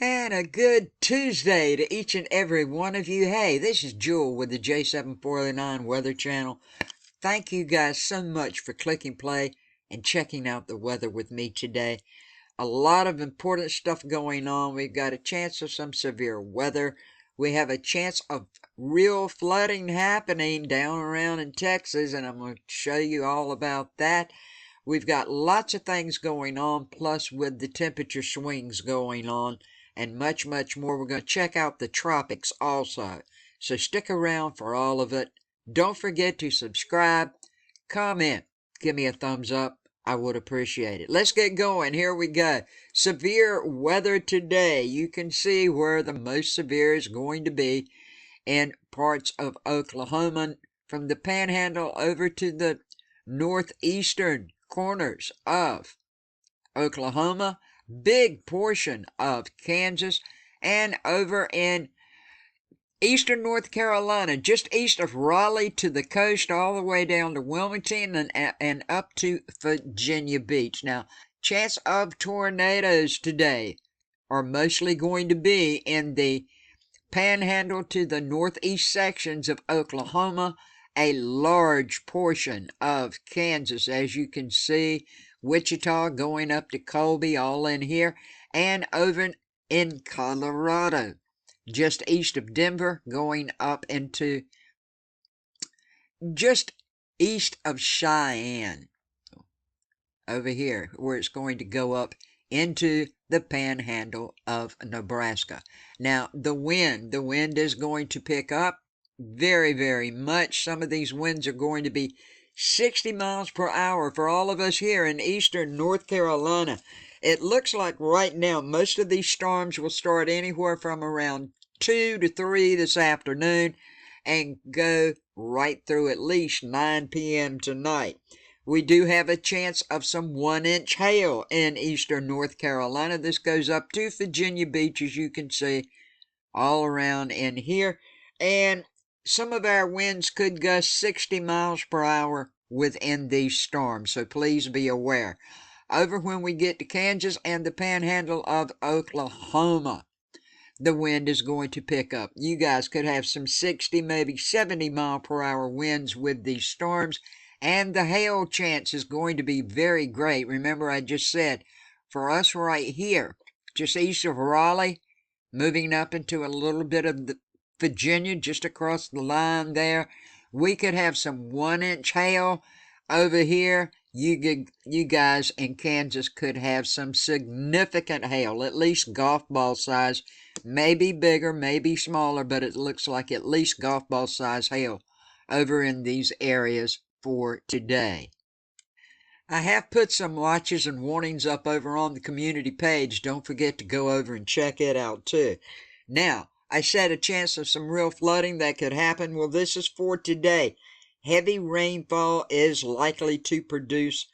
And a good Tuesday to each and every one of you. Hey, this is Jewel with the J749 Weather Channel. Thank you guys so much for clicking play and checking out the weather with me today. A lot of important stuff going on. We've got a chance of some severe weather. We have a chance of real flooding happening down around in Texas, and I'm going to show you all about that. We've got lots of things going on, plus with the temperature swings going on, and much, much more. We're going to check out the tropics also. So stick around for all of it. Don't forget to subscribe, comment, give me a thumbs up. I would appreciate it. Let's get going. Here we go. Severe weather today. You can see where the most severe is going to be in parts of Oklahoma, from the Panhandle over to the northeastern corners of Oklahoma, big portion of Kansas, and over in eastern North Carolina, just east of Raleigh to the coast, all the way down to Wilmington and up to Virginia Beach. Now, chance of tornadoes today are mostly going to be in the Panhandle to the northeast sections of Oklahoma, a large portion of Kansas, as you can see, Wichita going up to Colby, all in here, and over in Colorado, just east of Denver, going up into just east of Cheyenne, over here, where it's going to go up into the Panhandle of Nebraska. Now, the wind is going to pick up very, very much. Some of these winds are going to be 60 miles per hour for all of us here in eastern North Carolina. It looks like right now most of these storms will start anywhere from around 2 to 3 this afternoon and go right through at least 9 p.m. tonight. We do have a chance of some 1-inch hail in eastern North Carolina. This goes up to Virginia Beach, as you can see, all around in here. And some of our winds could gust 60 miles per hour within these storms, so please be aware. Over when we get to Kansas and the Panhandle of Oklahoma, the wind is going to pick up. You guys could have some 60, maybe 70 mile per hour winds with these storms. And the hail chance is going to be very great. Remember, I just said, for us right here, just east of Raleigh, moving up into a little bit of the Virginia, just across the line there, we could have some 1-inch hail. Over here, you guys in Kansas could have some significant hail, at least golf ball size, maybe bigger, maybe smaller, but it looks like at least golf ball size hail over in these areas for today. I have put some watches and warnings up over on the community page. Don't forget to go over and check it out too. Now, I said a chance of some real flooding that could happen. Well, this is for today. Heavy rainfall is likely to produce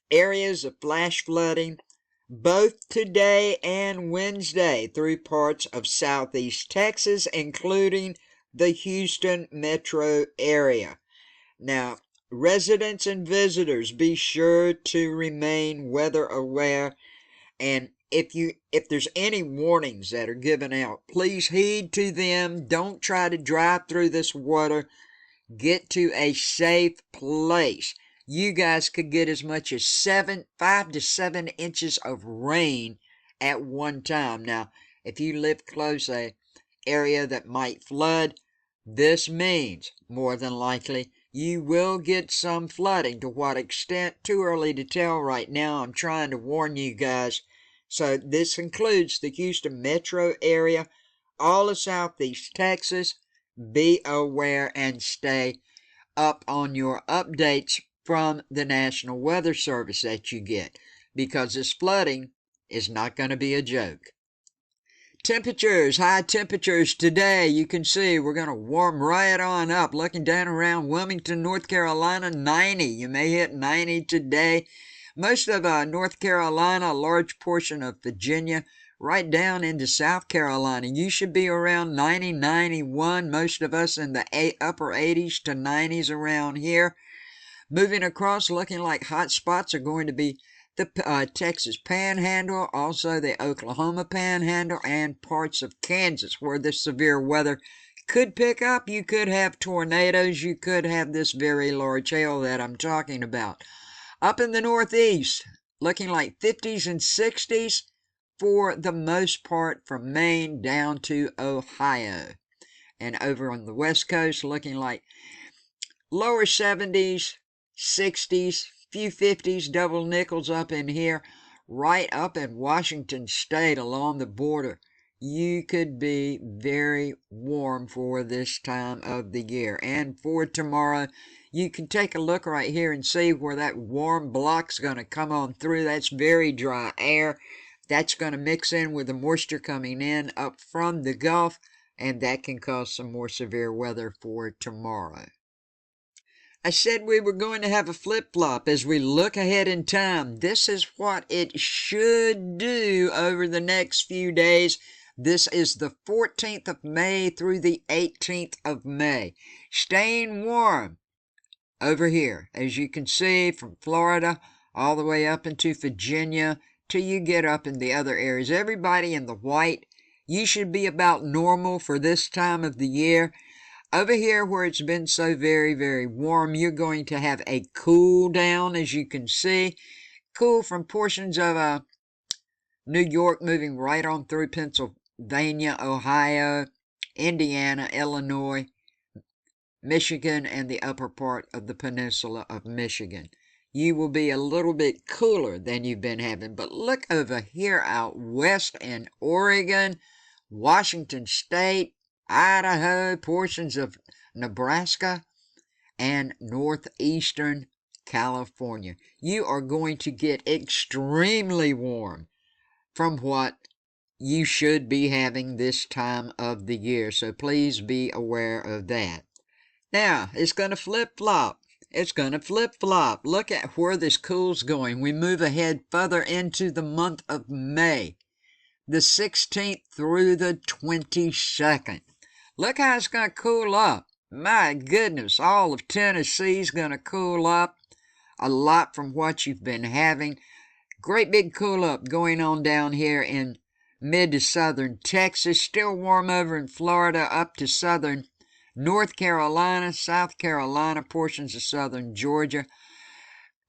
areas of flash flooding both today and Wednesday through parts of southeast Texas, including the Houston metro area. Now, residents and visitors, be sure to remain weather aware, and if there's any warnings that are given out, please heed to them. Don't try to drive through this water. Get to a safe place. You guys could get as much as 5 to 7 inches of rain at one time. Now, if you live close to an area that might flood, this means, more than likely, you will get some flooding. To what extent? Too early to tell right now. I'm trying to warn you guys. So this includes the Houston metro area, all of southeast Texas. Be aware and stay up on your updates from the National Weather Service that you get, because this flooding is not going to be a joke. Temperatures, high temperatures today. You can see we're going to warm right on up. Looking down around Wilmington, North Carolina, 90. You may hit 90 today. Most of North Carolina, a large portion of Virginia, right down into South Carolina. You should be around 90, 91. Most of us in the upper 80s to 90s around here. Moving across, looking like hot spots are going to be the Texas Panhandle, also the Oklahoma Panhandle, and parts of Kansas where this severe weather could pick up. You could have tornadoes. You could have this very large hail that I'm talking about. Up in the Northeast, looking like 50s and 60s for the most part from Maine down to Ohio. And over on the West Coast, looking like lower 70s, 60s, few 50s, double nickels up in here, right up in Washington State along the border. You could be very warm for this time of the year. And for tomorrow, you can take a look right here and see where that warm block's going to come on through. That's very dry air. That's going to mix in with the moisture coming in up from the Gulf, and that can cause some more severe weather for tomorrow. I said we were going to have a flip-flop as we look ahead in time. This is what it should do over the next few days. This is the 14th of May through the 18th of May. Staying warm over here, as you can see, from Florida all the way up into Virginia till you get up in the other areas. Everybody in the white, you should be about normal for this time of the year. Over here where it's been so very, very warm, you're going to have a cool down, as you can see. Cool from portions of New York moving right on through Pennsylvania, Ohio, Indiana, Illinois, Michigan, and the upper part of the peninsula of Michigan. You will be a little bit cooler than you've been having. But look over here out west in Oregon, Washington State, Idaho, portions of Nebraska, and northeastern California. You are going to get extremely warm from what you should be having this time of the year. So please be aware of that. Now, it's going to flip-flop. It's going to flip-flop. Look at where this cool's going. We move ahead further into the month of May, the 16th through the 22nd. Look how it's going to cool up. My goodness, all of Tennessee's going to cool up a lot from what you've been having. Great big cool up going on down here in mid to southern Texas. Still warm over in Florida up to southern North Carolina, South Carolina, portions of southern Georgia.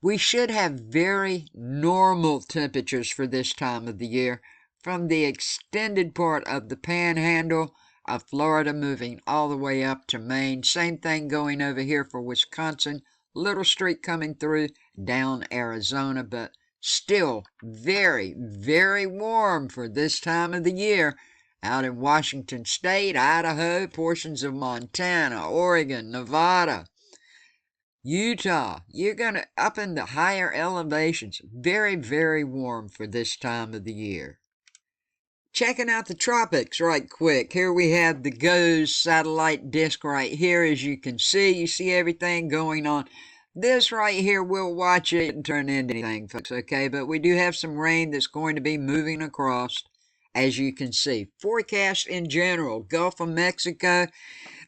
We should have very normal temperatures for this time of the year from the extended part of the Panhandle of Florida moving all the way up to Maine. Same thing going over here for Wisconsin. Little streak coming through down Arizona, but still very, very warm for this time of the year. Out in Washington State, Idaho, portions of Montana, Oregon, Nevada, Utah. You're going to up in the higher elevations. Very, very warm for this time of the year. Checking out the tropics right quick. Here we have the GOES satellite disk right here. As you can see, you see everything going on. This right here, we'll watch it and turn into anything, folks, okay? But we do have some rain that's going to be moving across, as you can see. Forecast in general, Gulf of Mexico.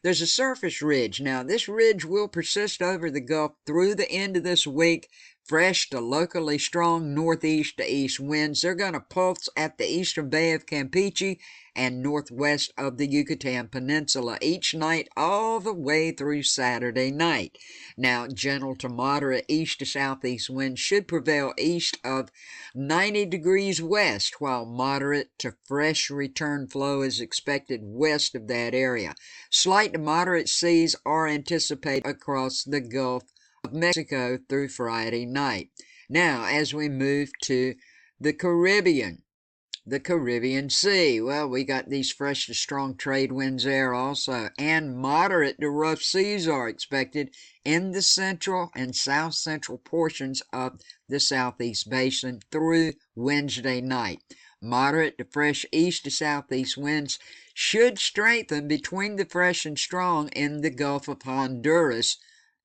There's a surface ridge. Now, this ridge will persist over the Gulf through the end of this week. Fresh to locally strong northeast to east winds. They're going to pulse at the eastern bay of Campeche and northwest of the Yucatan Peninsula each night all the way through Saturday night. Now, gentle to moderate east to southeast winds should prevail east of 90 degrees west, while moderate to fresh return flow is expected west of that area. Slight to moderate seas are anticipated across the Gulf of Mexico through Friday night. Now, as we move to the Caribbean Sea, well, we got these fresh to strong trade winds there also, and moderate to rough seas are expected in the central and south central portions of the Southeast Basin through Wednesday night. Moderate to fresh east to southeast winds should strengthen between the fresh and strong in the Gulf of Honduras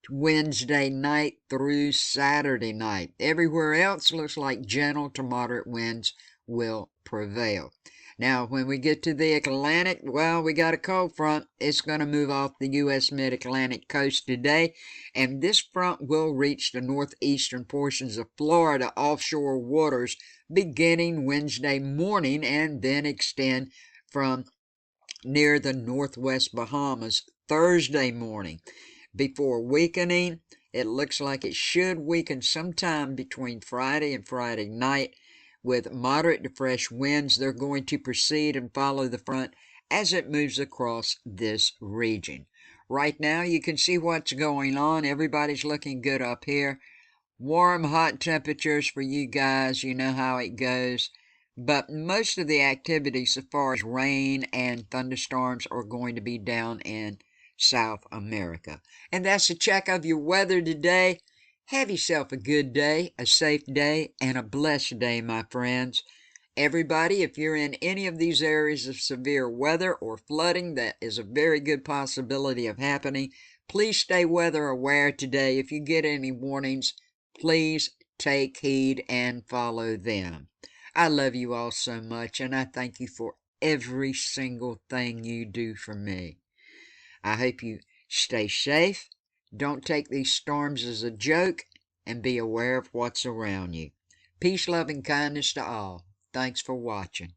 Wednesday night through Saturday night. Everywhere else looks like gentle to moderate winds will prevail. Now, when we get to the Atlantic, well, we got a cold front. It's going to move off the U.S. mid-Atlantic coast today, and this front will reach the northeastern portions of Florida offshore waters beginning Wednesday morning and then extend from near the northwest Bahamas Thursday morning. Before weakening, it looks like it should weaken sometime between Friday and Friday night. With moderate to fresh winds, they're going to proceed and follow the front as it moves across this region. Right now, you can see what's going on. Everybody's looking good up here. Warm, hot temperatures for you guys. You know how it goes. But most of the activity, so far as rain and thunderstorms, are going to be down in South America. And that's a check of your weather today. Have yourself a good day, a safe day, and a blessed day, my friends. Everybody, if you're in any of these areas of severe weather or flooding, that is a very good possibility of happening. Please stay weather aware today. If you get any warnings, please take heed and follow them. I love you all so much, and I thank you for every single thing you do for me. I hope you stay safe. Don't take these storms as a joke, and be aware of what's around you. Peace, love, and kindness to all. Thanks for watching.